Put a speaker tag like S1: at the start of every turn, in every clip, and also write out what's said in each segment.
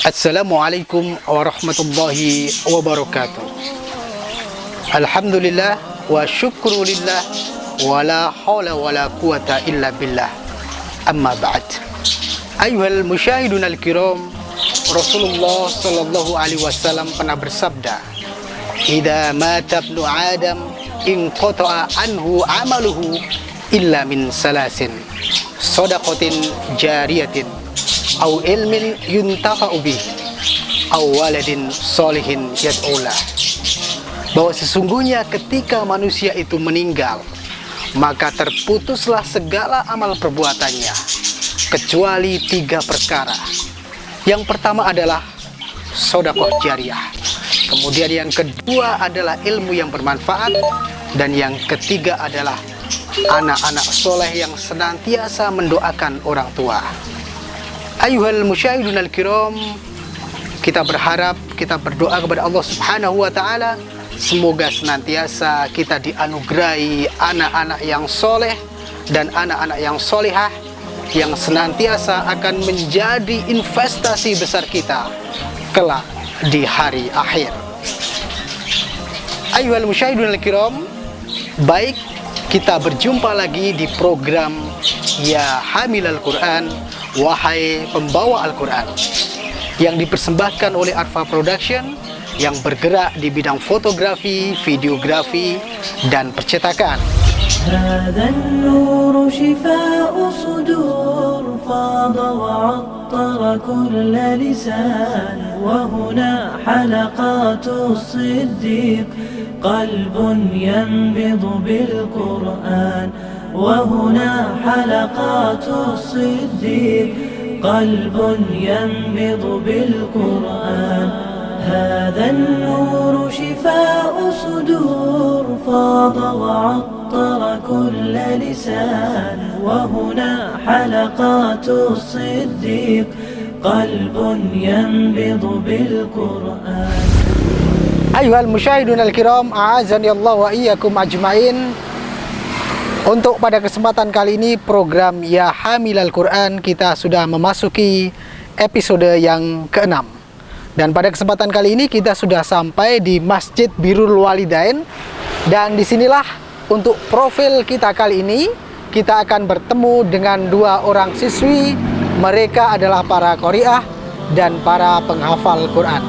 S1: Assalamualaikum warahmatullahi wabarakatuh. Alhamdulillah wa syukrulillah wa la hawla wa la quwata illa billah. Amma ba'd. Ayuhal musyahidun al-kiram, Rasulullah sallallahu alaihi wasallam pernah bersabda, "Idza mata ibnu Adam inqata'a anhu amaluhu illa min salasin, shadaqatin jariyatin au ilmin yuntafa'u bih au waladin sholihin yad'ulah." Bahwa sesungguhnya ketika manusia itu meninggal, maka terputuslah segala amal perbuatannya kecuali 3 perkara. Yang pertama adalah sedekah jariyah, kemudian yang kedua adalah ilmu yang bermanfaat, dan yang ketiga adalah anak-anak soleh yang senantiasa mendoakan orang tua. Ayuhal musyahidun al-kiram, kita berharap, kita berdoa kepada Allah Subhanahu wa ta'ala, semoga senantiasa kita dianugerahi anak-anak yang soleh dan anak-anak yang solehah, yang senantiasa akan menjadi investasi besar kita kelak di hari akhir. Ayuhal musyahidun al-kiram, baik, kita berjumpa lagi di program Ya Hamilal Quran, wahai pembawa Al-Quran, yang dipersembahkan oleh Arfa Production yang bergerak di bidang fotografi, videografi, dan percetakan.
S2: هذا النور شفاء صدور فاض وعطر كل لسان وهنا حلقات الصديق قلب ينبض بالقرآن وهنا حلقات الصديق قلب ينبض بالقرآن هذا النور شفاء صدور فاض وعطر كل لسان وهنا حلقات الصديق قلب ينبض بالقرآن.
S1: Ayuhal musyahidun al-kiram, a'azani Allah wa iyyakum ajmain. Untuk pada kesempatan kali ini program Ya Hamilal Quran kita sudah memasuki episode yang ke-6. Dan pada kesempatan kali ini kita sudah sampai di Masjid Birrul Walidain, dan disinilah untuk profil kita kali ini kita akan bertemu dengan 2 orang siswi. Mereka adalah para qari'ah dan para penghafal Quran.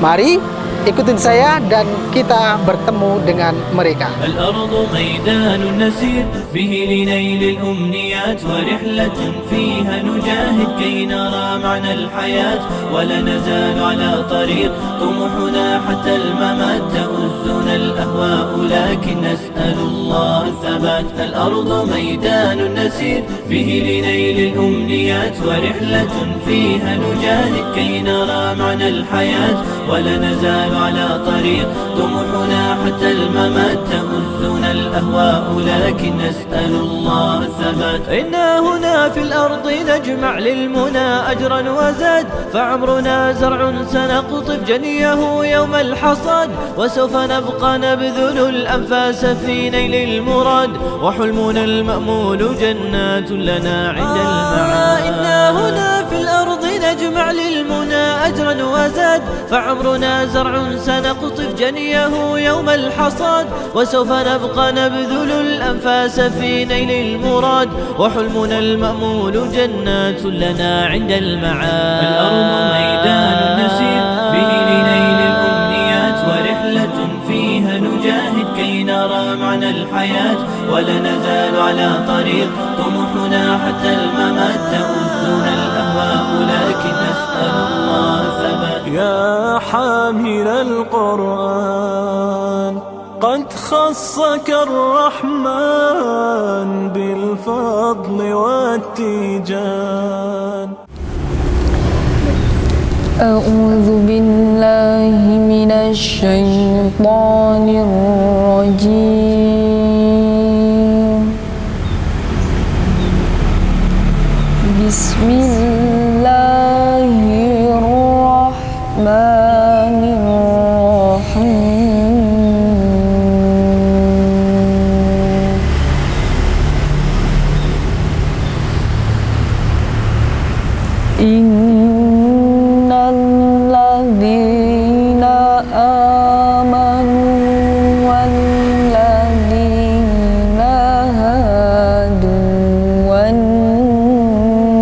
S1: Mari ikutin saya dan kita bertemu dengan mereka.
S2: الأرض ميدان نسير به لنيل الأمنيات ورحلة فيها نجاهد كي نرى معنى الحياة ولا نزال على طريق طموحنا حتى الممات تؤذنا الأهواء لكن نسأل الله الثبات. الأرض ميدان نسير به لنيل الأمنيات ورحلة فيها نجاهد كي نرى معنى الحياة ولا نزال على طريق طموحنا حتى الممات تؤذنا الأهواء لكن نسأل الله الثبات. إنا هنا في الأرض نجمع للمنى أجرا وزاد فعمرنا زرع سنقطف جنيه يوم الحصاد وسوف نبقى نبذل الأنفاس في نيل المراد وحلمنا المأمول جنات لنا عند المعاد. إنا هنا في الأرض نجمع للمنى أجرا وزاد فعمرنا زرع سنقطف جنيه يوم الحصاد وسوف نبقى نبذل الأنفاس في نيل المراد وحلمنا المأمول جنات لنا عند المعاد. الأرض ميدان نسير به لنيل الأمنيات ورحلة فيها نجاهد كي نرى معنى الحياة ولا نزال على طريق طموحنا حتى الممات تؤذنا الأهواء لكن نسأل الله ثبات. يا حامل القرآن قد خصك الرحمن بالفضل والتيجان.
S3: أعوذ بالله من الشيطان الرجيم. بسم الله الرحمن الرحيم. innalladzina amanu walladzina hadu wan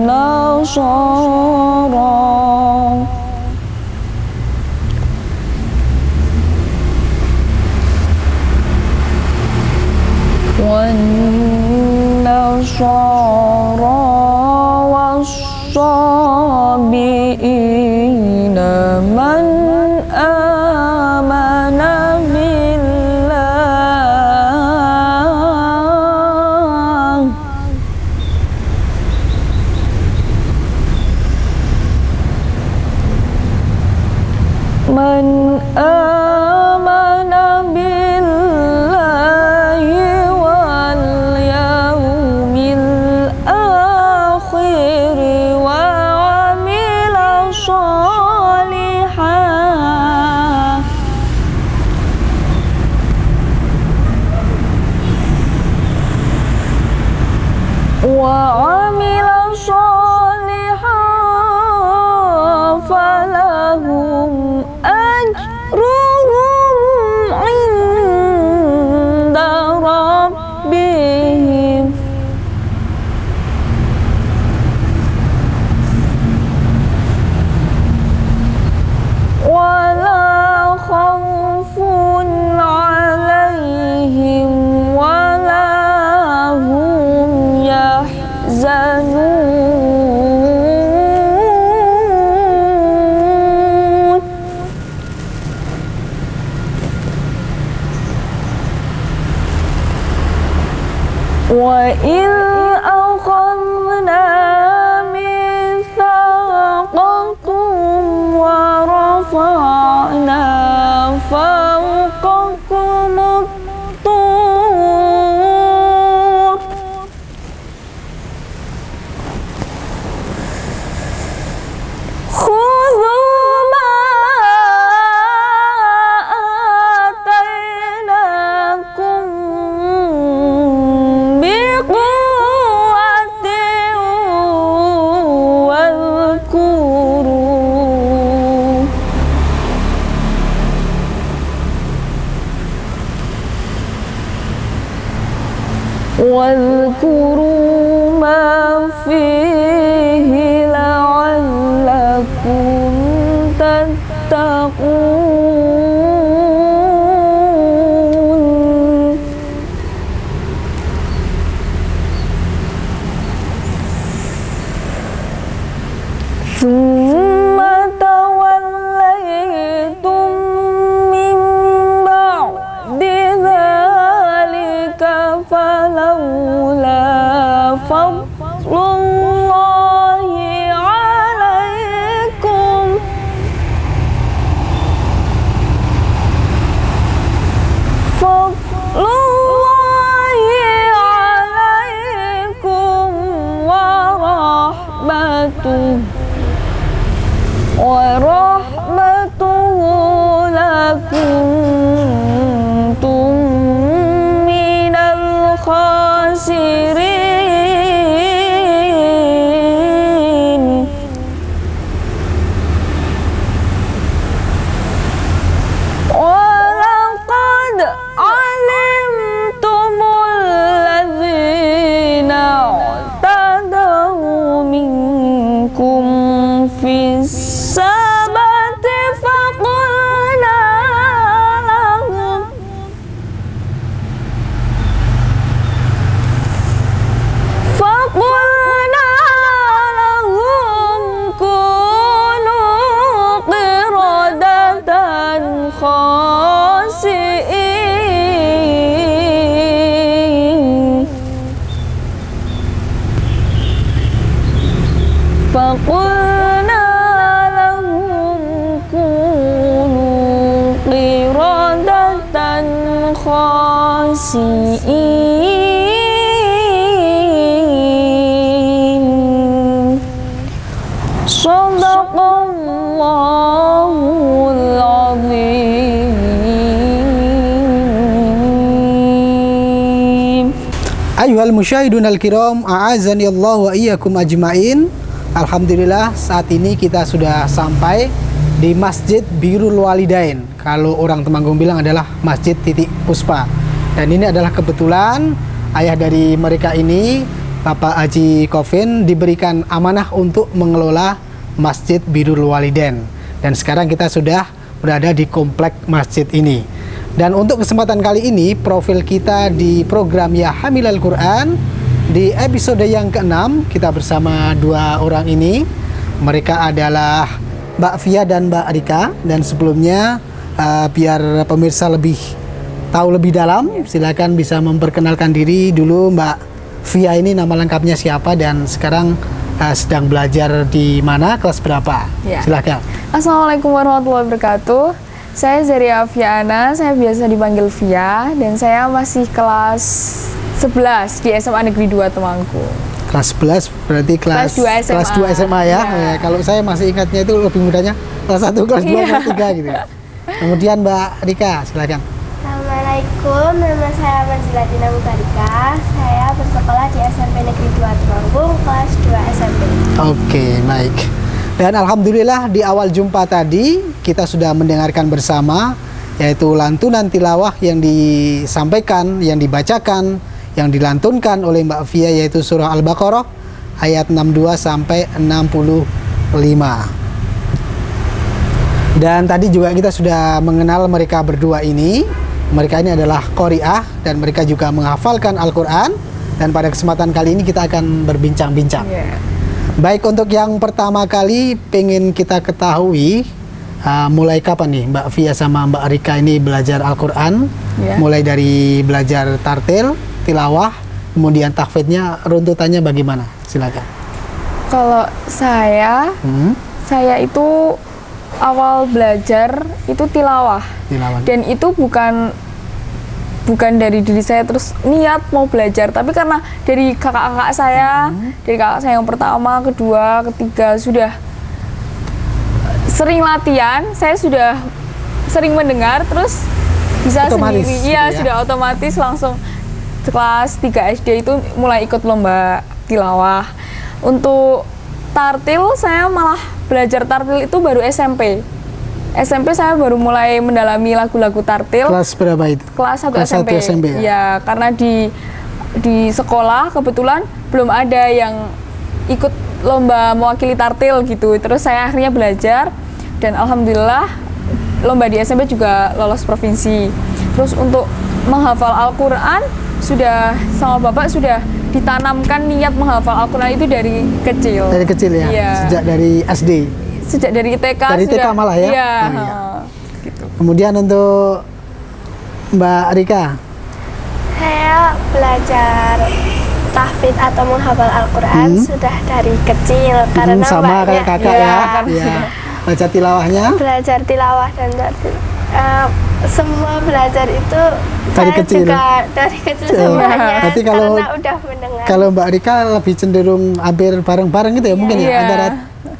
S3: nasara was-sabiina man amana billah man amana billahi wal yawmil akhir wa amila shalihan falahum ajruhum inda rabbihim wala khawfun alaihim wala hum yahzanun وَإِذْ أَخَذْنَا مِيثَاقَكُمْ وَرَفَعْنَا فَوْقَكُمُ الطُّورَ خُذُوا مَا آتَيْنَاكُمْ بِقُوَّةٍ واذكروا ما فيه لعلكم تتقون ثم توليتم من بعد ذلك فلولا فضل الله عليكم ورحمته لكنتم من الخاسرين ولقد علمتم الذين اعتدوا منكم في السبت فقلنا لهم كونوا قردة خاسئين فقلنا لهم كونوا قردة خاسئين صدق الله العظيم.
S1: Ayuhal musyahidun al-kiram, a'azani Allah wa iyyakum ajma'in. Alhamdulillah saat ini kita sudah sampai di Masjid Birrul Walidain. Kalau orang Temanggung bilang adalah Masjid Titik Puspa. Dan ini adalah kebetulan ayah dari mereka ini, Bapak Haji Kofin, diberikan amanah untuk mengelola Masjid Birrul Walidain. Dan sekarang kita sudah berada di komplek masjid ini. Dan untuk kesempatan kali ini, profil kita di program Ya Hamilal Quran, di episode yang ke-6, kita bersama dua orang ini. Mereka adalah Mbak Fia dan Mbak Rika. Dan sebelumnya, biar pemirsa lebih tahu lebih dalam, silakan bisa memperkenalkan diri dulu. Mbak Fia ini nama lengkapnya siapa dan sekarang sedang belajar di mana, kelas berapa?
S3: Ya.
S1: Silakan.
S3: Assalamualaikum warahmatullahi wabarakatuh. Saya Zaria Fiana, saya biasa dipanggil Via, dan saya masih kelas 11 di SMA Negeri 2 Temanggung.
S1: Kelas 11 berarti kelas
S3: 2 SMA.
S1: Kelas 2 SMA ya. Ya. Kalau saya masih ingatnya itu lebih mudahnya kelas 1, kelas 2, kelas 3 gitu ya. Kemudian Mbak Rika, silakan.
S4: Assalamualaikum, nama saya Manzilatina Mukarika. Saya bersekolah di SMP Negeri 2 Temanggung, kelas 2 SMP.
S1: Oke, baik. Dan alhamdulillah di awal jumpa tadi kita sudah mendengarkan bersama yaitu lantunan tilawah yang disampaikan, yang dibacakan, yang dilantunkan oleh Mbak Fia, yaitu surah Al-Baqarah ayat 62 sampai 65. Dan tadi juga kita sudah mengenal mereka berdua ini. Mereka ini adalah qari'ah dan mereka juga menghafalkan Al-Quran. Dan pada kesempatan kali ini kita akan berbincang-bincang. Baik, untuk yang pertama kali pengen kita ketahui mulai kapan nih Mbak Fia sama Mbak Rika ini belajar Al-Quran? Mulai dari belajar tartil, tilawah, kemudian tahfidnya, runtutannya bagaimana? Silakan.
S3: Kalau saya itu awal belajar itu tilawah. Dan itu bukan dari diri saya terus niat mau belajar, tapi karena dari kakak-kakak saya, dari kakak saya yang pertama, kedua, ketiga sudah sering latihan, saya sudah sering mendengar, terus bisa
S1: otomatis,
S3: sendiri. Iya, sudah otomatis langsung kelas 3 SD itu mulai ikut lomba tilawah. Untuk tartil saya malah belajar tartil itu baru SMP. SMP saya baru mulai mendalami lagu-lagu tartil.
S1: Kelas berapa itu?
S3: Kelas 1 SMP.
S1: 1 SMP ya?
S3: Ya, karena di sekolah kebetulan belum ada yang ikut lomba mewakili tartil gitu. Terus saya akhirnya belajar dan alhamdulillah lomba di SMP juga lolos provinsi. Terus untuk menghafal Al-Quran sudah sama Bapak sudah ditanamkan niat menghafal Al-Quran itu dari kecil.
S1: Dari kecil ya?
S3: Iya.
S1: Sejak dari SD?
S3: Sejak dari TK.
S1: Dari TK malah ya?
S3: Iya.
S1: Oh, iya. Gitu. Kemudian untuk Mbak Rika?
S4: Saya belajar tahfidz atau menghafal Al-Quran sudah dari kecil karena
S1: sama kayak kakak ya? Iya. Baca tilawahnya?
S4: Belajar tilawah dan tartil. Semua belajar itu
S1: dari
S4: saya
S1: kecil.
S4: Juga dari kecil semuanya.
S1: Berarti
S4: karena udah mendengar.
S1: Kalau Mbak Rika lebih cenderung hampir bareng-bareng gitu ya, mungkin ya, antara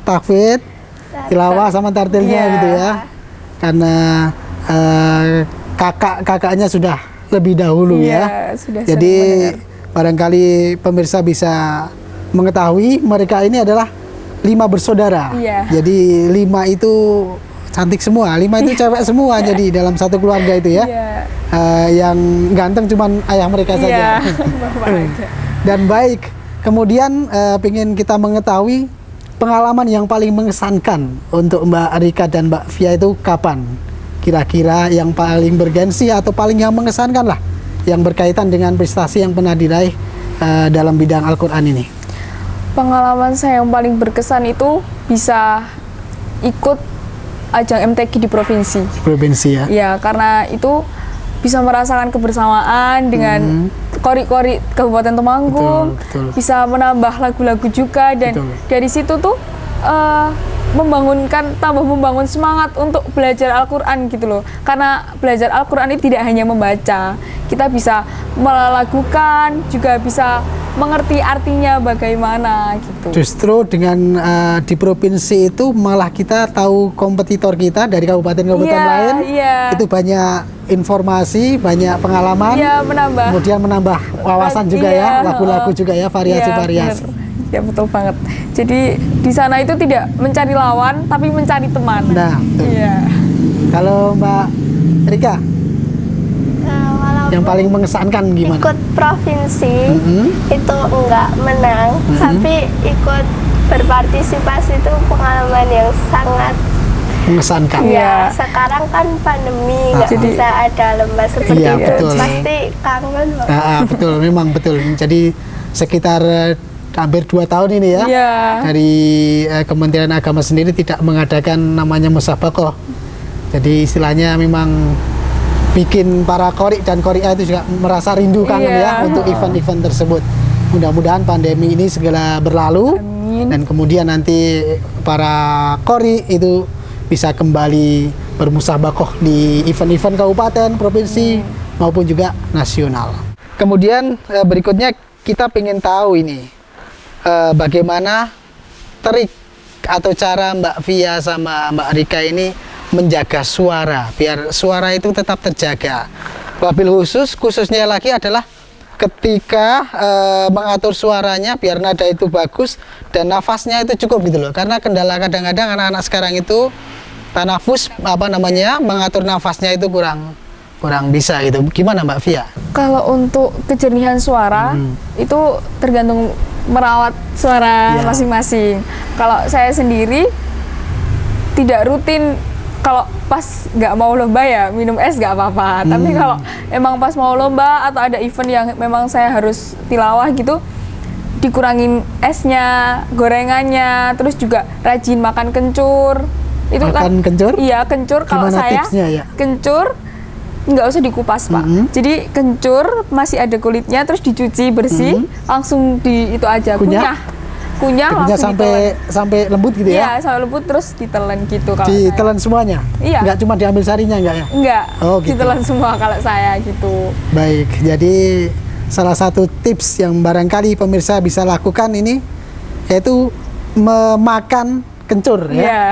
S1: tahfidz, tilawah sama tartilnya gitu ya. Karena kakaknya sudah lebih dahulu ya. Jadi barangkali pemirsa bisa mengetahui mereka ini adalah 5 bersaudara. Jadi 5 itu cantik semua, 5 itu cewek semua. Jadi dalam satu keluarga itu ya. Yang ganteng cuman ayah mereka saja. Dan baik, kemudian pengen kita mengetahui pengalaman yang paling mengesankan untuk Mbak Rika dan Mbak Fia itu kapan? Kira-kira yang paling bergensi atau paling yang mengesankan lah, yang berkaitan dengan prestasi yang pernah diraih dalam bidang Al-Quran ini.
S3: Pengalaman saya yang paling berkesan itu bisa ikut ajang MTQ di provinsi.
S1: Provinsi ya?
S3: Ya, karena itu bisa merasakan kebersamaan dengan kori-kori Kabupaten Temanggung, bisa menambah lagu-lagu juga, dan dari situ tuh tambah membangun semangat untuk belajar Al-Quran gitu loh. Karena belajar Al-Quran itu tidak hanya membaca, kita bisa melakukan, juga bisa mengerti artinya bagaimana gitu.
S1: Justru dengan di provinsi itu malah kita tahu kompetitor kita dari kabupaten-kabupaten lain, itu banyak informasi, banyak pengalaman,
S3: menambah.
S1: Kemudian menambah wawasan juga ya, lagu-lagu juga ya, variasi-variasi.
S3: Ya betul banget. Jadi di sana itu tidak mencari lawan, tapi mencari teman.
S1: Nah, betul.
S3: Iya.
S1: Kalau Mbak Rika,
S4: Walaupun
S1: yang paling mengesankan gimana?
S4: ikut provinsi
S1: Mm-hmm.
S4: itu enggak menang, tapi ikut berpartisipasi itu pengalaman yang sangat
S1: Mengesankan.
S3: Iya.
S4: sekarang kan pandemi nggak
S3: Jadi-
S4: bisa ada lomba seperti
S1: Iya,
S4: itu,
S1: betul.
S4: pasti kangen Pak.
S1: Betul, memang betul. Jadi sekitar hampir 2 tahun ini ya,
S3: Iya.
S1: dari Kementerian Agama sendiri tidak mengadakan namanya musabaqah. Jadi istilahnya memang bikin para qori dan qori'ah itu juga merasa rindu kangen ya
S3: Iya.
S1: untuk event-event tersebut. Mudah-mudahan pandemi ini segera berlalu.
S3: Amin.
S1: Dan kemudian nanti para qori itu bisa kembali bermusabaqah di event-event kabupaten, provinsi maupun juga nasional. Kemudian berikutnya kita ingin tahu ini bagaimana trik atau cara Mbak Via sama Mbak Rika ini menjaga suara biar suara itu tetap terjaga. Wabil khususnya lagi adalah ketika mengatur suaranya biar nada itu bagus dan nafasnya itu cukup gitu loh. Karena kendala kadang-kadang anak-anak sekarang itu tanafus mengatur nafasnya itu kurang bisa gitu. Gimana Mbak Via?
S3: Kalau untuk kejernihan suara itu tergantung merawat suara
S1: Iya.
S3: masing-masing. Kalau saya sendiri tidak rutin, kalau pas nggak mau lomba ya minum es nggak apa-apa. Tapi kalau emang pas mau lomba atau ada event yang memang saya harus tilawah gitu, dikurangin esnya, gorengannya, terus juga rajin makan kencur. Itu
S1: Makan kencur?
S3: Iya, kencur. Kalau
S1: Gimana
S3: saya
S1: tipsnya ya?
S3: kencur nggak usah dikupas Pak. Jadi kencur masih ada kulitnya, terus dicuci bersih, langsung di itu aja
S1: Kunyah?
S3: kunyah
S1: Kunyah
S3: langsung
S1: sampai lembut gitu ya?
S3: Iya, sampai lembut terus ditelan gitu kalau saya.
S1: Ditelan semuanya?
S3: Iya.
S1: Nggak cuma diambil sarinya enggak ya?
S3: Enggak,
S1: Oh, gitu.
S3: ditelan semua kalau saya gitu.
S1: Baik, jadi salah satu tips yang barangkali pemirsa bisa lakukan ini yaitu memakan kencur ya.
S3: Iya.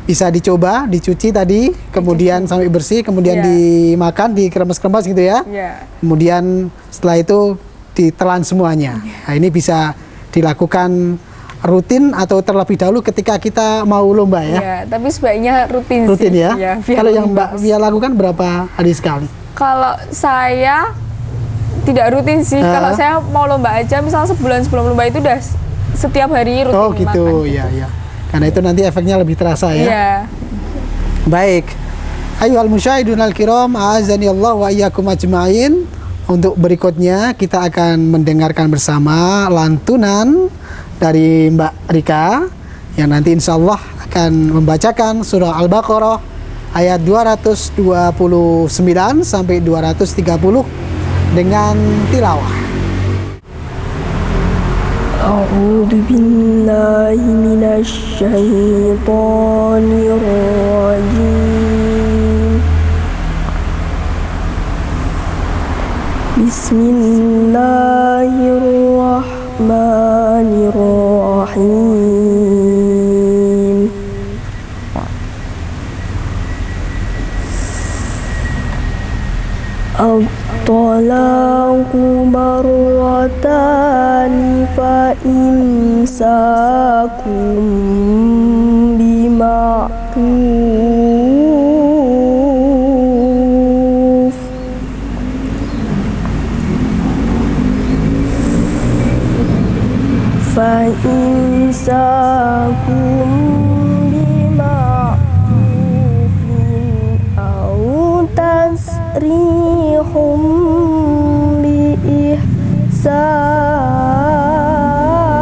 S1: Bisa dicoba, dicuci tadi, kemudian sampai bersih, kemudian
S3: Iya.
S1: dimakan, dikeremes-keremes gitu ya.
S3: Iya.
S1: Kemudian setelah itu ditelan semuanya. Nah, ini bisa dilakukan rutin atau terlebih dahulu ketika kita mau lomba ya.
S3: Iya, tapi sebaiknya rutin
S1: Rutin
S3: sih.
S1: ya.
S3: Iya, biar
S1: Kalau yang
S3: lebih
S1: Mbak
S3: bagus.
S1: Via lakukan berapa hari sekali?
S3: Kalau saya tidak rutin sih. Kalau saya mau lomba aja, misalnya sebulan sebelum lomba itu udah setiap hari rutin
S1: Oh gitu,
S3: makan.
S1: ya ya. Karena itu nanti efeknya lebih terasa ya.
S3: Iya.
S1: Baik. Ayyuhal musyahidun al-kiram, a'azani Allah wa iyyakum ajma'in. Untuk berikutnya kita akan mendengarkan bersama lantunan dari Mbak Rika yang nanti insya Allah akan membacakan surah Al-Baqarah ayat 229 sampai 230 dengan tilawah.
S5: أعوذ بالله من الشيطان الرجيم بسم الله الرحمن الرحيم الطلاق مرتان فإمساك بمعروف فإمساك بمعروف أو تسريح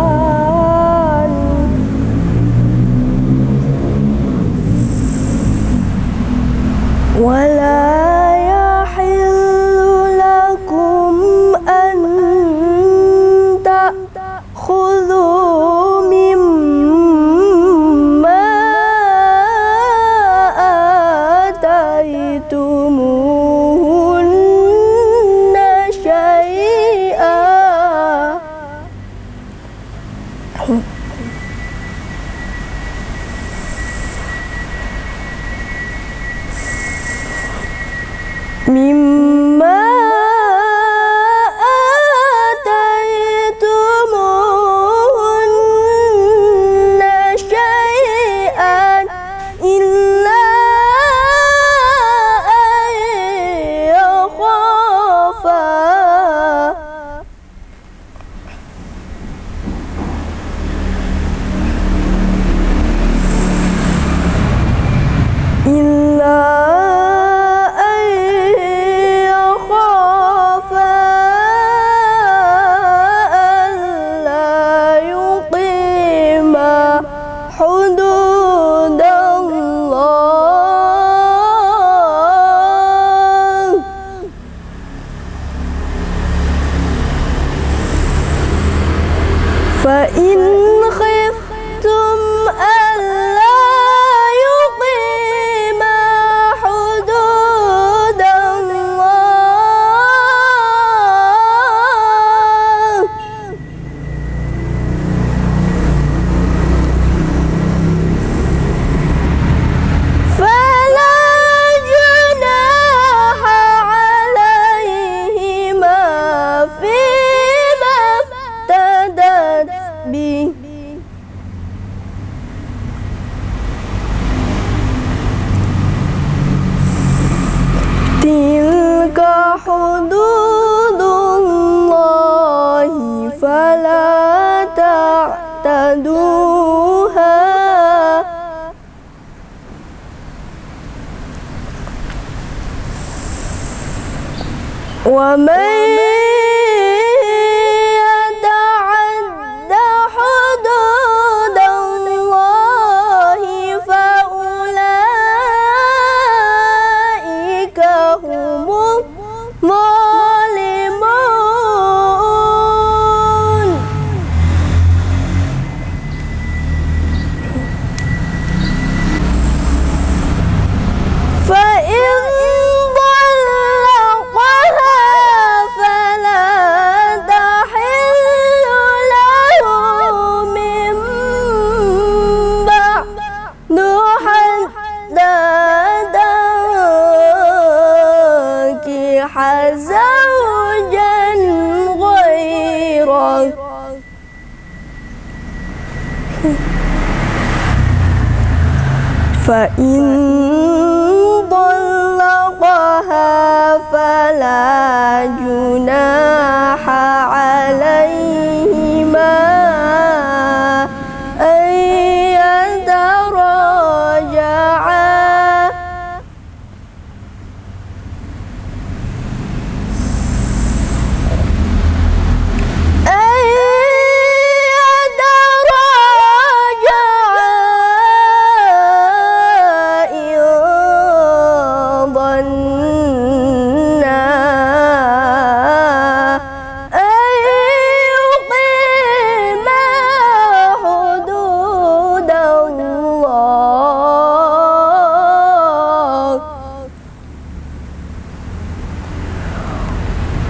S5: بإحسان ومن يتعد حدود الله فأولئك هم الظالمون. فإن طلقها فلا تحل له من بعد حتى تنكح زوجا غيره. فإن طلقها فلا جناح عليهما أن يتراجعا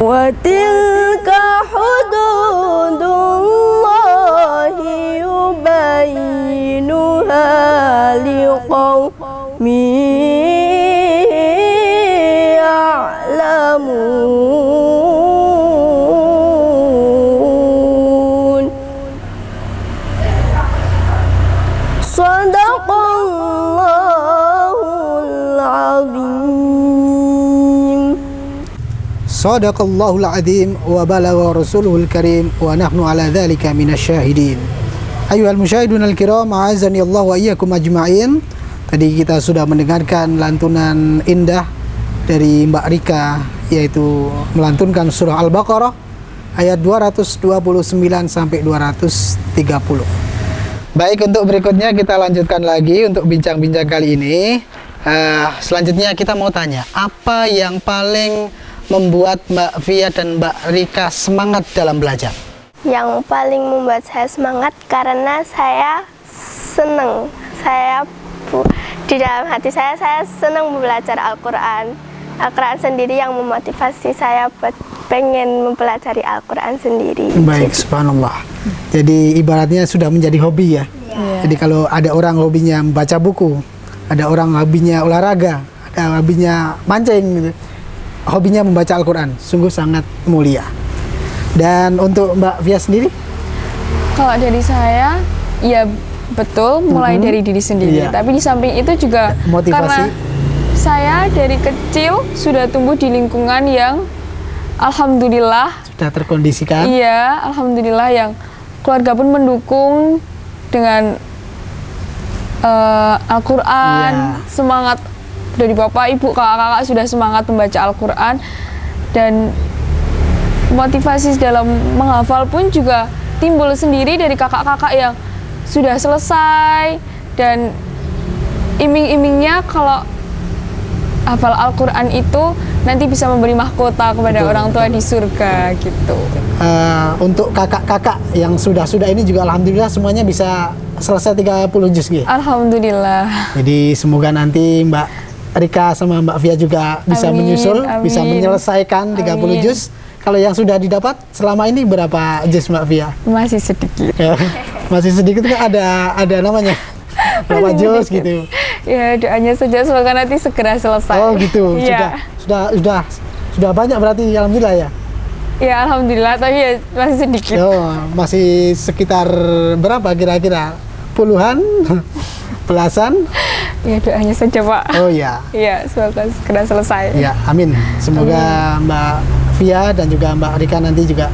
S5: وتلك حدود الله يبينها لقوم يعلمون. صدق الله العظيم.
S1: Shadaqallahul adzim wa balagha rasuluhul karim wa nahnu ala dzalika minasyahidin. Ayyuhal musyahidunal kiram, a'azani Allah wa iyyakum ajma'in. Tadi kita sudah mendengarkan lantunan indah dari Mbak Rika, yaitu melantunkan surah Al-Baqarah ayat 229 sampai 230. Baik, untuk berikutnya kita lanjutkan lagi untuk bincang-bincang kali ini. Selanjutnya kita mau tanya, apa yang paling membuat Mbak Fia dan Mbak Rika semangat dalam belajar?
S4: Yang paling membuat saya semangat karena saya senang. Di dalam hati saya senang belajar Al-Quran. Al-Quran sendiri yang memotivasi saya buat pengen mempelajari Al-Quran sendiri.
S1: Baik, subhanallah. Jadi ibaratnya sudah menjadi hobi ya. Jadi kalau ada orang hobinya membaca buku, ada orang hobinya olahraga, ada hobinya mancing gitu, hobinya membaca Al-Quran, sungguh sangat mulia. Dan untuk Mbak Fia sendiri?
S3: Kalau dari saya, ya betul, mulai dari diri sendiri.
S1: Iya.
S3: Tapi di samping itu juga
S1: Motivasi.
S3: karena saya dari kecil sudah tumbuh di lingkungan yang alhamdulillah
S1: Sudah terkondisikan?
S3: iya, alhamdulillah yang keluarga pun mendukung dengan Al-Quran,
S1: Iya.
S3: semangat dari bapak, ibu, kakak-kakak sudah semangat membaca Al-Quran, dan motivasi dalam menghafal pun juga timbul sendiri dari kakak-kakak yang sudah selesai, dan iming-imingnya kalau hafal Al-Quran itu nanti bisa memberi mahkota kepada orang tua di surga gitu.
S1: Untuk kakak-kakak yang sudah ini juga alhamdulillah semuanya bisa selesai 30 juz gitu.
S3: Alhamdulillah.
S1: Jadi semoga nanti Mbak Rika sama Mbak Fia juga bisa
S3: Amin,
S1: menyusul,
S3: amin.
S1: bisa menyelesaikan 30
S3: Amin.
S1: juz. Kalau yang sudah didapat selama ini berapa juz Mbak Fia?
S3: Masih sedikit.
S1: Ya, masih sedikit kan ada namanya. Berapa juz gitu.
S3: Ya, doanya saja semoga nanti segera selesai.
S1: Oh gitu.
S3: Iya.
S1: Sudah banyak berarti alhamdulillah ya.
S3: Ya, alhamdulillah, tapi ya masih sedikit.
S1: Oh, masih sekitar berapa kira-kira? Puluhan? Belasan?
S3: Ya, doanya saja, Pak.
S1: Oh ya.
S3: Iya, semoga segera selesai.
S1: Ya, amin. Semoga Mbak Fia dan juga Mbak Rika nanti juga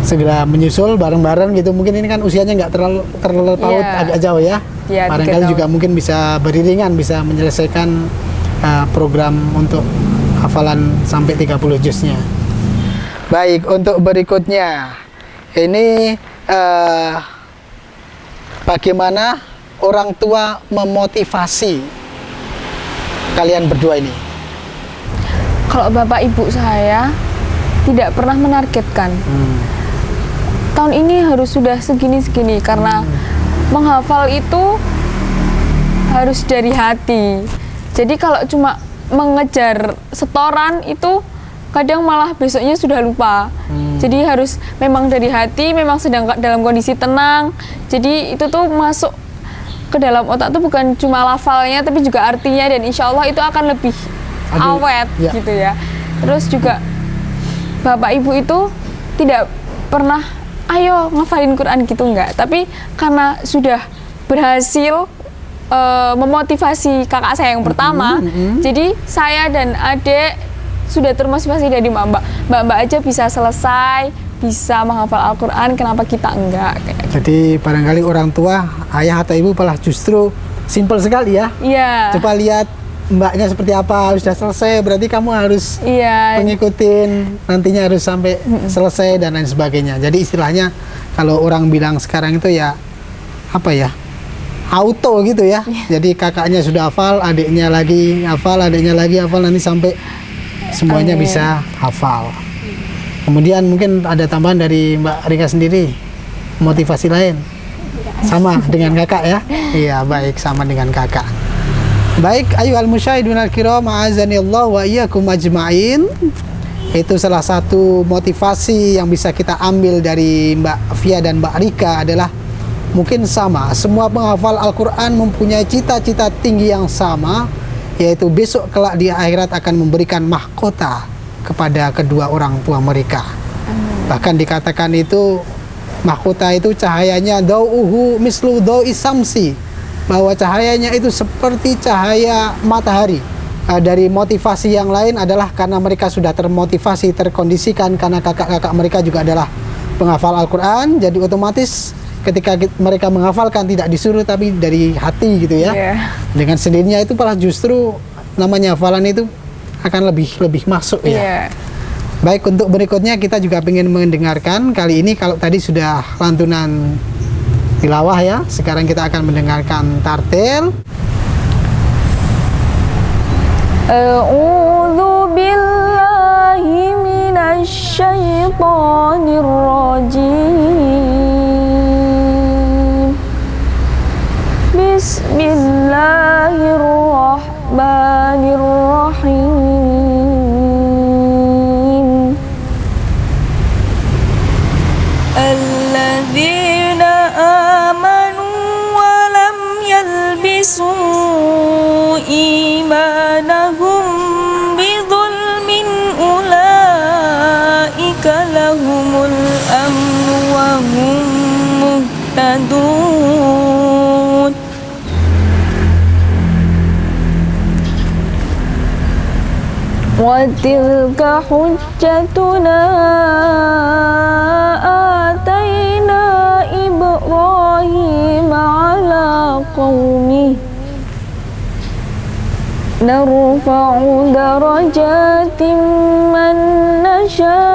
S1: segera menyusul bareng-bareng gitu. Mungkin ini kan usianya nggak terlalu paut,
S3: Iya.
S1: agak jauh ya.
S3: Iya, 3
S1: Barangkali
S3: tahun.
S1: juga mungkin bisa beriringan, bisa menyelesaikan program untuk hafalan sampai 30 juznya. Baik, untuk berikutnya ini bagaimana orang tua memotivasi kalian berdua ini?
S3: Kalau bapak ibu saya tidak pernah menargetkan tahun ini harus sudah segini-segini, karena menghafal itu harus dari hati. Jadi kalau cuma mengejar setoran itu kadang malah besoknya sudah lupa. Jadi harus memang dari hati, memang sedang dalam kondisi tenang. Jadi itu tuh masuk ke dalam otak tuh bukan cuma lafalnya tapi juga artinya, dan insya Allah itu akan lebih awet gitu ya. Terus juga bapak ibu itu tidak pernah ayo ngafalin Quran gitu, enggak. Tapi karena sudah berhasil memotivasi kakak saya yang pertama, jadi saya dan adik sudah termotivasi dari mbak aja bisa selesai, bisa menghafal Al-Quran, kenapa kita enggak?
S1: Jadi barangkali orang tua, ayah atau ibu malah justru simpel sekali ya.
S3: Iya.
S1: Coba lihat mbaknya seperti apa, sudah selesai, berarti kamu harus mengikutin, nantinya harus sampai selesai dan lain sebagainya. Jadi istilahnya kalau orang bilang sekarang itu ya apa ya, auto gitu ya. Jadi kakaknya sudah hafal, adiknya lagi hafal, nanti sampai semuanya bisa hafal. Kemudian mungkin ada tambahan dari Mbak Rika sendiri, motivasi lain sama dengan kakak ya? Iya, baik, sama dengan kakak. Baik, ayyuhal musyahidun al-kiram, a'azanillah wa iyyakum ajma'in. Itu salah satu motivasi yang bisa kita ambil dari Mbak Fia dan Mbak Rika adalah mungkin sama, semua penghafal Al-Quran mempunyai cita-cita tinggi yang sama, yaitu besok kelak di akhirat akan memberikan mahkota kepada kedua orang tua mereka. Bahkan dikatakan itu mahkota itu cahayanya dau'uhu mislu dau'i samsi, bahwa cahayanya itu seperti cahaya matahari. Dari motivasi yang lain adalah karena mereka sudah termotivasi, terkondisikan karena kakak-kakak mereka juga adalah penghafal Al-Quran, jadi otomatis ketika mereka menghafalkan tidak disuruh tapi dari hati gitu ya. Dengan sendirinya itu malah justru namanya hafalan itu akan lebih masuk ya. Baik, untuk berikutnya kita juga ingin mendengarkan kali ini, kalau tadi sudah lantunan tilawah ya, sekarang kita akan mendengarkan tartil.
S3: A'udzu billahi minasy syaithanir rajim. Bismillahirrahmanirrahim. Alladzina amanu wa lam yalbisu imanahum bidzulmin ulaika lahumul amnu wa hum muhtadun. Wa tilka hujjatuna ataina Ibrahim ala qaumih narfa'u darajatin man nasha'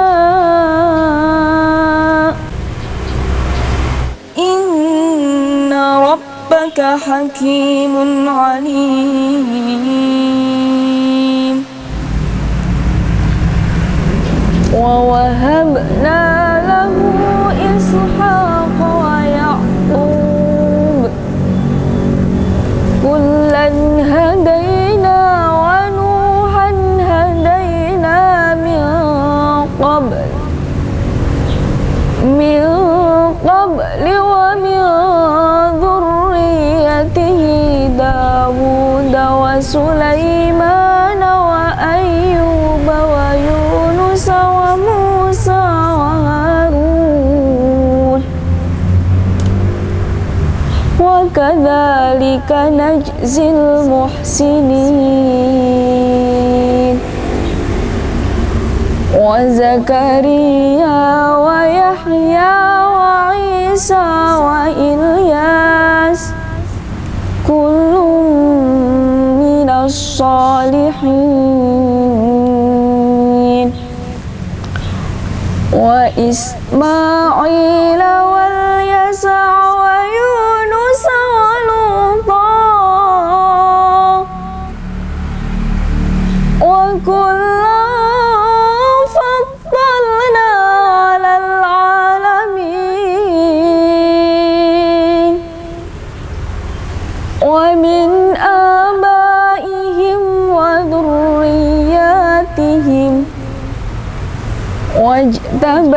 S3: inna rabbaka hakimun alim. Wa wahabna lahu Ishaq wa Ya'qub kullan hadayna wa Nuhan hadayna min qabl wa min dhurriyyatihi Dawud wa Sulaiman wa Ayyub wa Yunus wa Musa wa Harun wa kadzalika najzil muhsinin wa Zakaria wa Yahya wa Isa wa Ilyas kullun minas salihin. وإسماعيل واليسع ويونس ولوطا وكلا فضلنا على العالمين ومن آبائهم وذرياتهم واجتبيناهم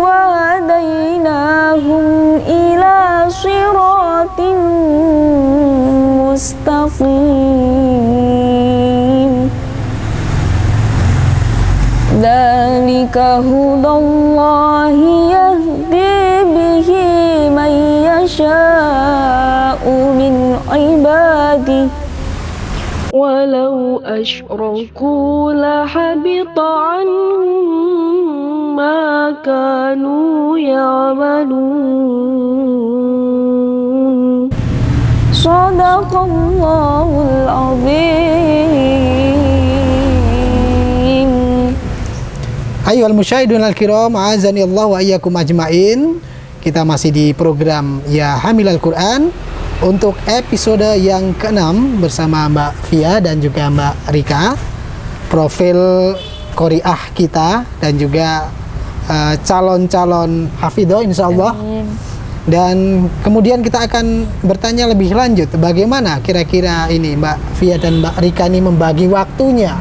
S3: وهديناهم إلى صراط مستقيم ذلك هدى الله يهدي به من يشاء من عباده ولو أشركوا لحبط عنهم ما كانوا يعملون صدق الله العظيم.
S1: Ayyuhal musyahidun al-kiram, azani Allah wa iyyakum ajmain. Kita masih di program Ya Hamilal Quran untuk episode yang ke-6 bersama Mbak Fia dan juga Mbak Rika, profil qori'ah kita dan juga calon-calon hafidho insyaallah. Dan kemudian kita akan bertanya lebih lanjut bagaimana kira-kira ini Mbak Fia dan Mbak Rika ini membagi waktunya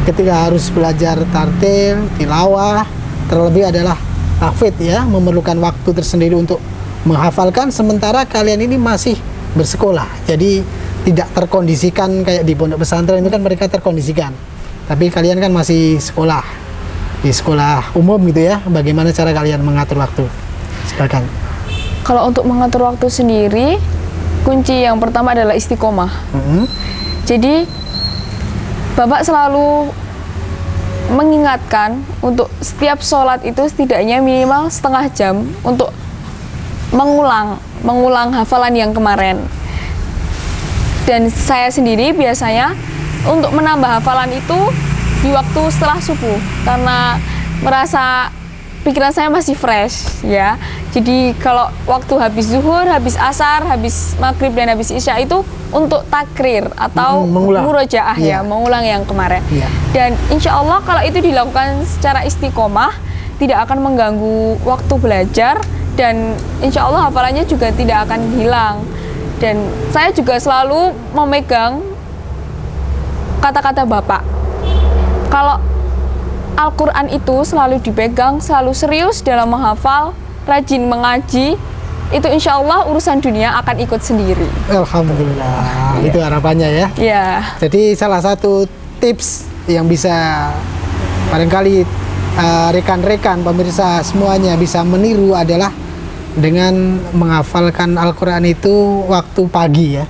S1: ketika harus belajar tartil, tilawah, terlebih adalah tahfidz ya, memerlukan waktu tersendiri untuk menghafalkan, sementara kalian ini masih bersekolah, jadi tidak terkondisikan kayak di pondok pesantren itu kan mereka terkondisikan, tapi kalian kan masih sekolah di sekolah umum gitu ya. Bagaimana cara kalian mengatur waktu? Silakan.
S3: Kalau untuk mengatur waktu sendiri, kunci yang pertama adalah istiqomah. Jadi Bapak selalu mengingatkan untuk setiap sholat itu setidaknya minimal setengah jam untuk mengulang hafalan yang kemarin. Dan saya sendiri biasanya untuk menambah hafalan itu di waktu setelah subuh karena merasa pikiran saya masih fresh ya. Jadi kalau waktu habis zuhur, habis asar, habis maghrib dan habis isya itu untuk takrir atau murojaah ya, mengulang yang kemarin. Dan insya Allah kalau itu dilakukan secara istiqomah tidak akan mengganggu waktu belajar dan insya Allah hafalannya juga tidak akan hilang. Dan saya juga selalu memegang kata-kata Bapak. Kalau Al-Quran itu selalu dipegang, selalu serius dalam menghafal, rajin mengaji, itu insya Allah urusan dunia akan ikut sendiri.
S1: Alhamdulillah, itu harapannya ya. Jadi salah satu tips yang bisa barangkali rekan-rekan pemirsa semuanya bisa meniru adalah dengan menghafalkan Al-Quran itu waktu pagi ya,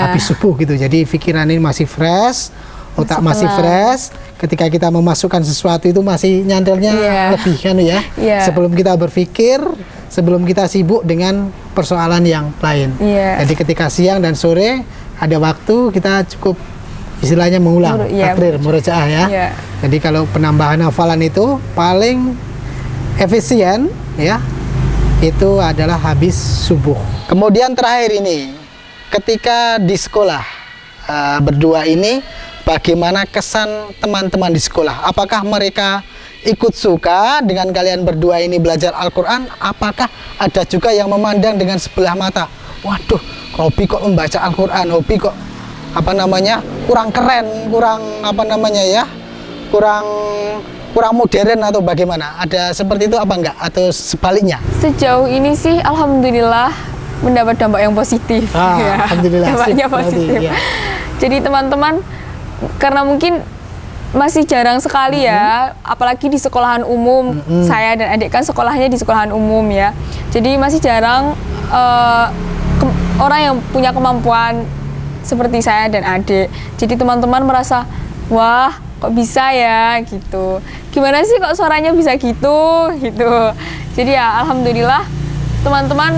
S1: habis subuh gitu. Jadi pikiran ini masih fresh, otak masih fresh. Ketika kita memasukkan sesuatu itu masih nyantelnya lebih kan ya. Sebelum kita berpikir, sebelum kita sibuk dengan persoalan yang lain. Jadi ketika siang dan sore ada waktu, kita cukup istilahnya mengulang takrir, murojaah ya. Jadi kalau penambahan hafalan itu paling efisien ya, itu adalah habis subuh. Kemudian terakhir ini, ketika di sekolah berdua ini, bagaimana kesan teman-teman di sekolah? Apakah mereka ikut suka dengan kalian berdua ini belajar Al-Quran? Apakah ada juga yang memandang dengan sebelah mata, waduh, Robi kok membaca Al-Quran, Robi kok kurang keren, kurang modern atau bagaimana? Ada seperti itu apa enggak? Atau sebaliknya?
S3: Sejauh ini sih Alhamdulillah mendapat dampak yang positif.
S1: Alhamdulillah.
S3: Dampaknya positif. Jadi teman-teman, karena mungkin masih jarang sekali ya, apalagi di sekolahan umum, saya dan adik kan sekolahnya di sekolahan umum ya. Jadi masih jarang orang yang punya kemampuan seperti saya dan adik. Jadi teman-teman merasa, wah kok bisa ya gitu, gimana sih kok suaranya bisa gitu. Jadi ya alhamdulillah teman-teman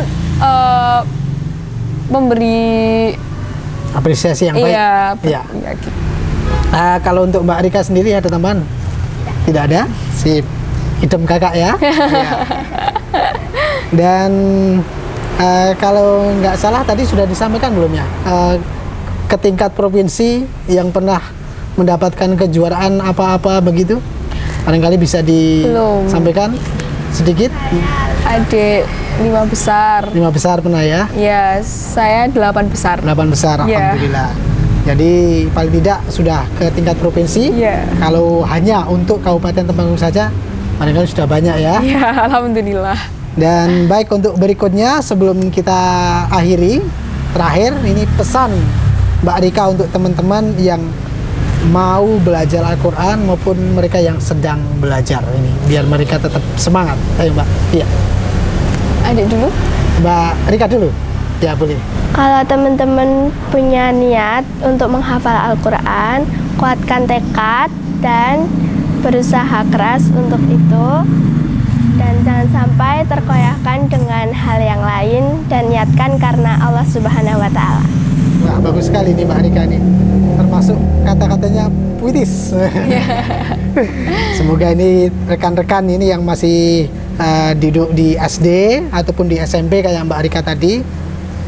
S3: memberi
S1: apresiasi yang baik. Gitu. Kalau untuk Mbak Rika sendiri ada teman? Tidak ada? Sip. idem kakak ya. Ya. Dan kalau nggak salah tadi sudah disampaikan belum ya, ke tingkat provinsi yang pernah mendapatkan kejuaraan apa-apa begitu? Barangkali bisa disampaikan sedikit.
S3: Adik 5 besar.
S1: 5 besar pernah ya?
S3: Ya, saya 8 besar.
S1: 8 besar,
S3: Ya.
S1: alhamdulillah. Jadi paling tidak sudah ke tingkat provinsi.
S3: Ya.
S1: Kalau hanya untuk Kabupaten Temanggung saja, barangkali sudah banyak ya.
S3: Ya, alhamdulillah.
S1: Dan baik, untuk berikutnya sebelum kita akhiri, terakhir ini pesan Mbak Rika untuk teman-teman yang mau belajar Al-Quran maupun mereka yang sedang belajar ini, biar mereka tetap semangat. Ayo Mbak. Iya.
S3: Adik dulu.
S1: Mbak Rika dulu. Ya boleh.
S4: Kalau teman-teman punya niat untuk menghafal Al-Quran, kuatkan tekad dan berusaha keras untuk itu. Dan jangan sampai terkoyahkan dengan hal yang lain dan niatkan karena Allah Subhanahu wa Ta'ala.
S1: Wah, bagus sekali nih Mbak Rika nih. Termasuk kata-katanya puitis. Semoga ini rekan-rekan ini yang masih duduk di SD ataupun di SMP kayak Mbak Rika tadi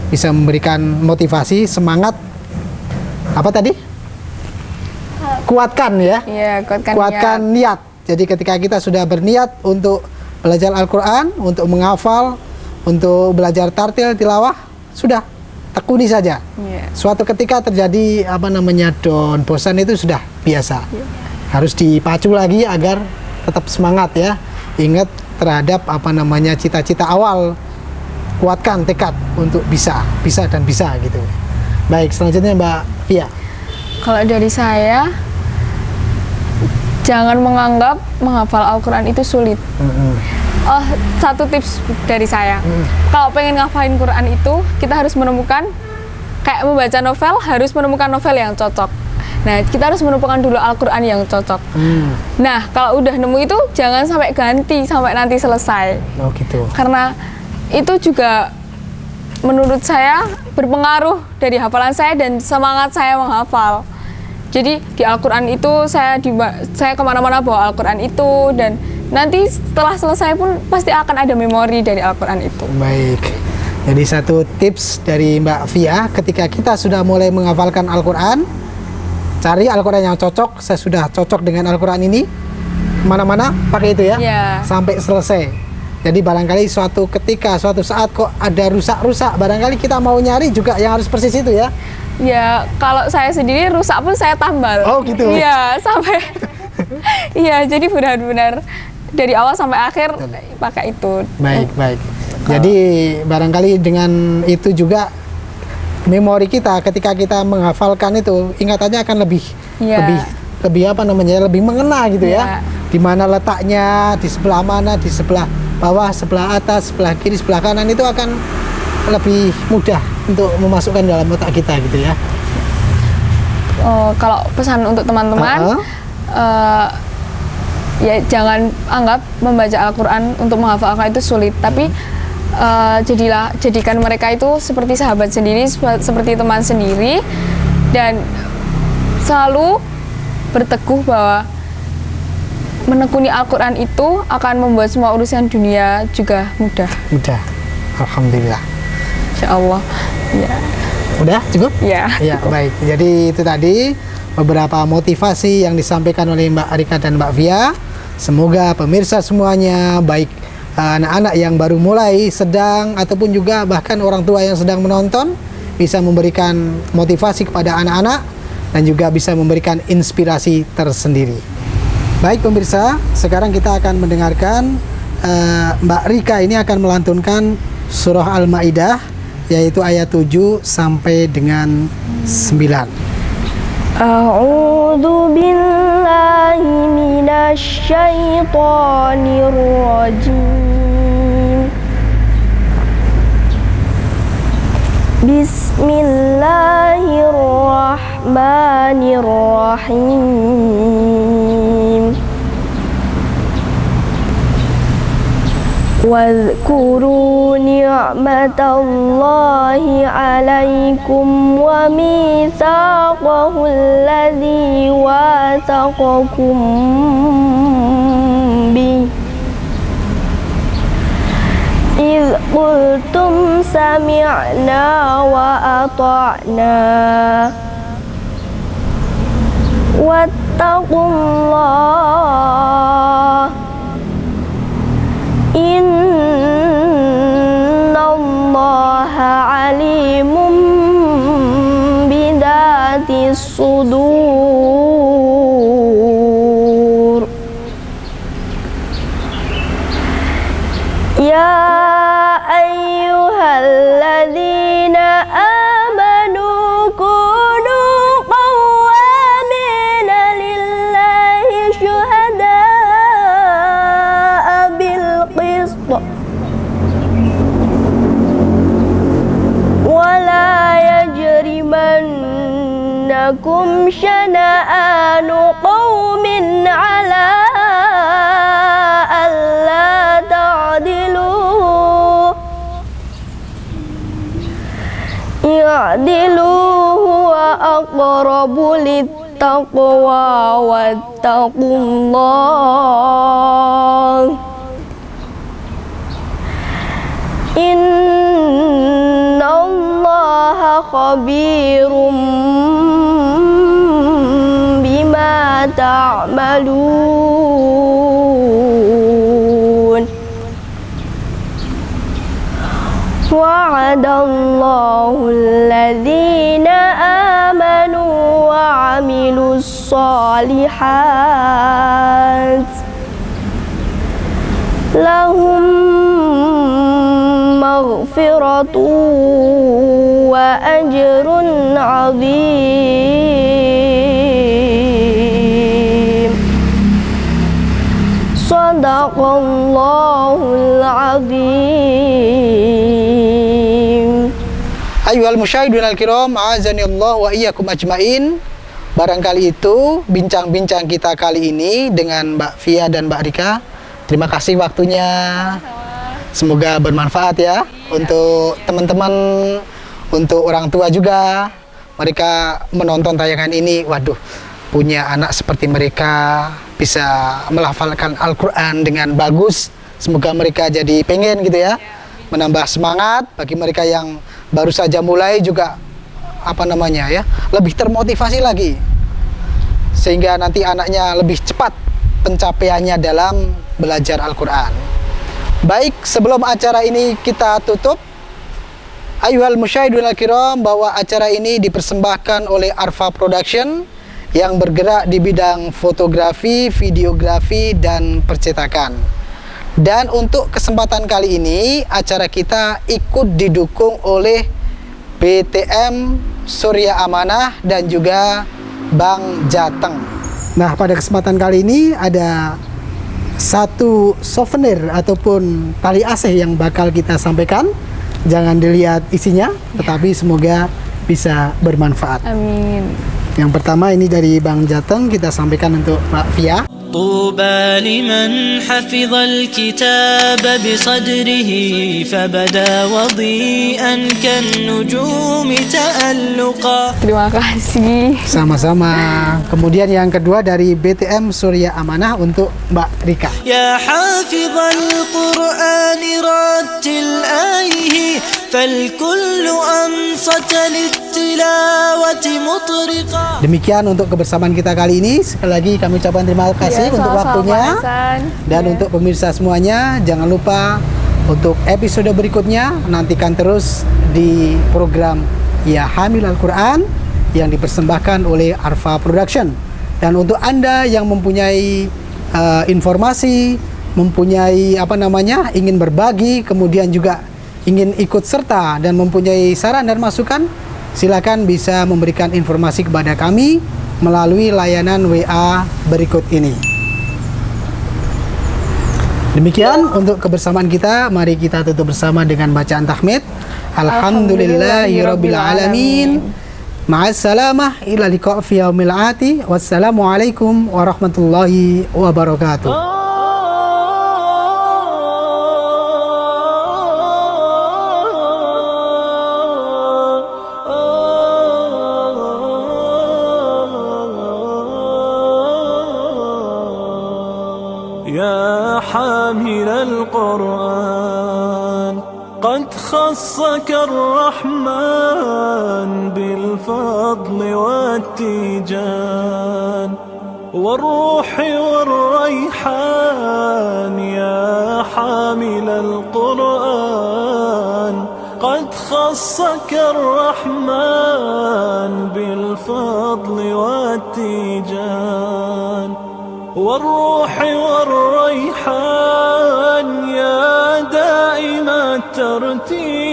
S1: bisa memberikan motivasi, semangat. Apa tadi? Kuatkan ya.
S3: Iya,
S1: Kuatkan niat. Jadi ketika kita sudah berniat untuk belajar Al-Quran, untuk menghafal, untuk belajar tartil, tilawah, sudah tekuni saja.
S3: Iya.
S1: Suatu ketika terjadi down, bosan itu sudah biasa. Harus dipacu lagi agar tetap semangat ya. Ingat terhadap cita-cita awal. Kuatkan tekad untuk bisa dan bisa gitu. Baik, selanjutnya Mbak Fia.
S3: Kalau dari saya, jangan menganggap menghafal Al-Quran itu sulit. Oh, satu tips dari saya. Kalau pengen ngafalin Quran itu, kita harus menemukan, kayak membaca novel, harus menemukan novel yang cocok. Nah, kita harus menemukan dulu Al-Quran yang cocok. Nah, kalau udah nemu itu, jangan sampai ganti, sampai nanti selesai.
S1: Oh gitu.
S3: Karena itu juga menurut saya berpengaruh dari hafalan saya dan semangat saya menghafal. Jadi di Al-Quran itu saya kemana-mana bawa Al-Quran itu, dan nanti setelah selesai pun pasti akan ada memori dari Al-Quran itu.
S1: Baik. Jadi satu tips dari Mbak Fia, ketika kita sudah mulai menghafalkan Al-Quran, cari Al-Quran yang cocok. Saya sudah cocok dengan Al-Quran ini, mana-mana pakai itu ya, sampai selesai. Jadi barangkali suatu saat kok ada rusak-rusak, barangkali kita mau nyari juga yang harus persis itu ya.
S3: Ya, kalau saya sendiri rusak pun saya tambal.
S1: Oh gitu.
S3: Iya, sampai iya, jadi benar-benar dari awal sampai akhir pakai itu.
S1: Baik. Jadi barangkali dengan itu juga memori kita ketika kita menghafalkan itu, ingatannya akan lebih lebih mengena gitu ya. Di mana letaknya, di sebelah mana, di sebelah bawah, sebelah atas, sebelah kiri, sebelah kanan, itu akan lebih mudah untuk memasukkan dalam otak kita gitu ya.
S3: Kalau pesan untuk teman-teman, ya jangan anggap membaca Al-Quran untuk menghafal Al-Quran itu sulit, tapi jadikan mereka itu seperti sahabat sendiri, seperti teman sendiri, dan selalu berteguh bahwa menekuni Al-Quran itu akan membuat semua urusan dunia juga mudah.
S1: Alhamdulillah.
S3: Insya Allah. Ya.
S1: Udah cukup?
S3: Ya.
S1: Ya, baik. Jadi itu tadi beberapa motivasi yang disampaikan oleh Mbak Rika dan Mbak Fia. Semoga pemirsa semuanya, baik anak-anak yang baru mulai, sedang, ataupun juga bahkan orang tua yang sedang menonton, bisa memberikan motivasi kepada anak-anak dan juga bisa memberikan inspirasi tersendiri. Baik pemirsa, sekarang kita akan mendengarkan Mbak Rika ini akan melantunkan surah Al-Maidah, yaitu ayat 7 sampai dengan 9.
S5: A'udzu billahi minasy syaithanir rajim. Bismillahirrahmanirrahim. Wadhkuru ni'matallahi 'alaikum wa mitsaqahu alladzi wathaqakum bih إذ قلتم سمعنا وأطعنا واتقوا الله إن الله عليم بذات الصدور يا أيها الذين آمنوا كونوا قوامين لله شهداء بالقسط ولا يجرمنكم شنآن قوم على ألا تعدلوا اعدلوا هو أقرب للتقوى واتقوا الله إن الله خبير بما تعملون وعد الله الذين آمنوا وعملوا الصالحات لهم مغفرة وأجر عظيم صدق الله العظيم.
S1: Ayyuhal musyahidun al-kiram, a'azani Allah wa iyyakum ajmain. Barangkali itu bincang-bincang kita kali ini dengan Mbak Fia dan Mbak Rika. Terima kasih waktunya. Semoga bermanfaat ya untuk teman-teman, untuk orang tua juga. Mereka menonton tayangan ini, waduh, punya anak seperti mereka bisa melafalkan Al-Quran dengan bagus. Semoga mereka jadi pengen gitu ya, menambah semangat. Bagi mereka yang baru saja mulai juga lebih termotivasi lagi, sehingga nanti anaknya lebih cepat pencapaiannya dalam belajar Al-Quran. Baik, sebelum acara ini kita tutup, ayyuhal musyahidun al-kiram, bahwa acara ini dipersembahkan oleh Arfa Production yang bergerak di bidang fotografi, videografi, dan percetakan. Dan untuk kesempatan kali ini, acara kita ikut didukung oleh BTM Surya Amanah dan juga Bank Jateng. Nah, pada kesempatan kali ini ada satu souvenir ataupun tali asih yang bakal kita sampaikan. Jangan dilihat isinya, tetapi semoga bisa bermanfaat.
S3: Amin.
S1: Yang pertama ini dari Bank Jateng, kita sampaikan untuk Mbak Fia.
S2: طوبى لمن حفظ الكتاب بصدره فبدا وضيئا كالنجوم تألقا.
S3: Terima kasih.
S1: Sama-sama. Kemudian yang kedua dari BTM Surya Amanah untuk Mbak Rika.
S2: يا حافظ القرآن رتل آيه فالكل أنصت للتلاوة مطرقا.
S1: Demikian untuk kebersamaan kita kali ini. Sekali lagi kami ucapkan terima kasih untuk waktunya. Dan untuk pemirsa semuanya, jangan lupa untuk episode berikutnya nantikan terus di program Ya Hamil Al-Quran yang dipersembahkan oleh Arfa Production. Dan untuk Anda yang mempunyai informasi, mempunyai ingin berbagi, kemudian juga ingin ikut serta dan mempunyai saran dan masukan, silakan bisa memberikan informasi kepada kami melalui layanan WA berikut ini. Demikian untuk kebersamaan kita. Mari kita tutup bersama dengan bacaan tahmid. Alhamdulillahirabbil alamin. Ma'assalamah ila liqa' fi yaumil ati. Wassalamualaikum warahmatullahi wabarakatuh.
S2: يا حامل القرآن قد خصك الرحمن بالفضل والتيجان والروح والريحان يا حامل القرآن. قد خصك الرحمن بالفضل والتيجان والروح والريحان يا دائم الترتيل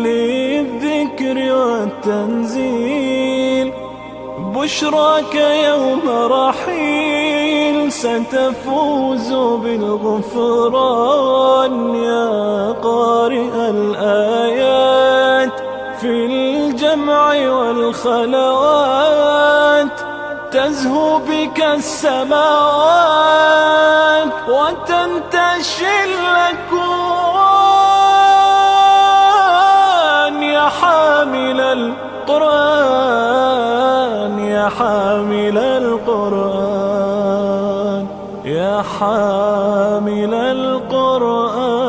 S2: للذكر والتنزيل. بشراك يوم رحيل ستفوز بالغفران يا قارئ الآيات في الجمع والخلوات. تزهو بك السماوات وتنتشي الأكوان يا حامل القرآن يا حامل القرآن يا حامل القرآن.